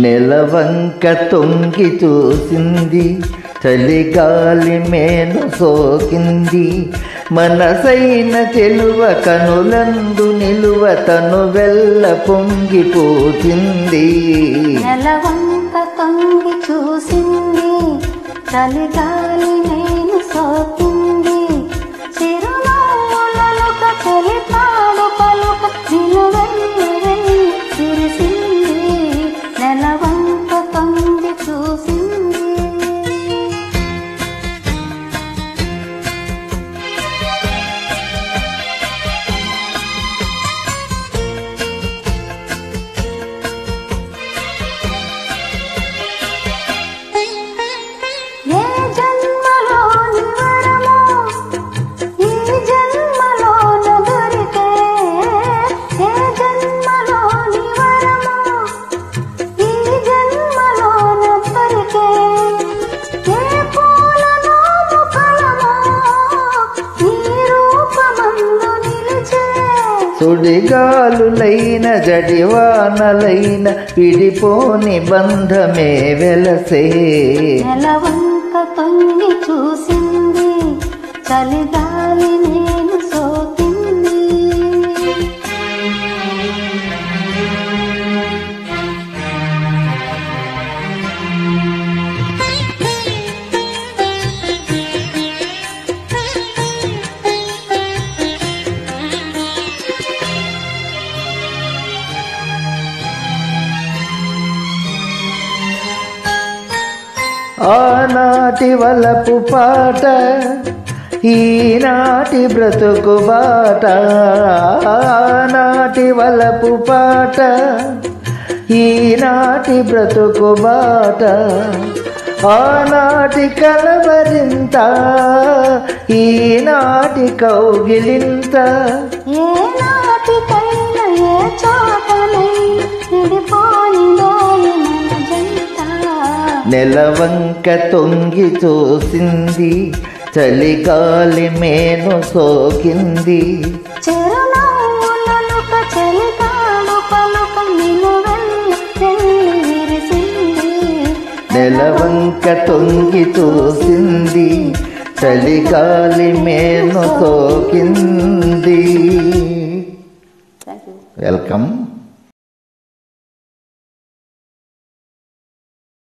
నెలవంక తొంగి చూసింది, చలిగాలి మేను సోకింది. మనసైన చెలువ కనులందు నిలువ తను వెల్ల పొంగిపోతుంది. నెలవంక తొంగి చూసింది, చలిగాలి మేను సోకింది. చిరునవ్వులొక చెలితాడు పలుక నిలువెల్ల వెళ్ళి కురిసింది. నెలవంక తొంగి చూసింది. ఏ జన్మలోని వరమో ఈ జన్మలోన దొరికే, ఏ జన్మలోని వరమో ఈ జన్మలోన దొరికే. ఏ పూలనో ఫలమో ఈ రూపమందు నిలిచే. సుడిగాలులైన జడివానలైన విడిపోని బంధమే వెలసే. నెలవంక తొంగి చూసింది, చలిగాలి నేను సోకింది. ఆనాటి వలపు పాట ఈనాటి బ్రతుకు బాట. ఆనాటి వలపు పాట ఈనాటి బ్రతుకు బాట. ఆనాటి కలవరింత ఈనాటి కౌగిలింత. ఏ నాటికైనా ఏ చోటనైనా విడిపోయిందోయి మన జంట. నెలవంక తొంగి చూసింది, చలిగాలి మేను సోకింది. చిరునవ్వులొక చెలితాడు పలుక నిలువెల్ల వెళ్ళి విరిసింది. నెలవంక తొంగి చూసింది, చలిగాలి మేను సోకింది. వెల్కమ్.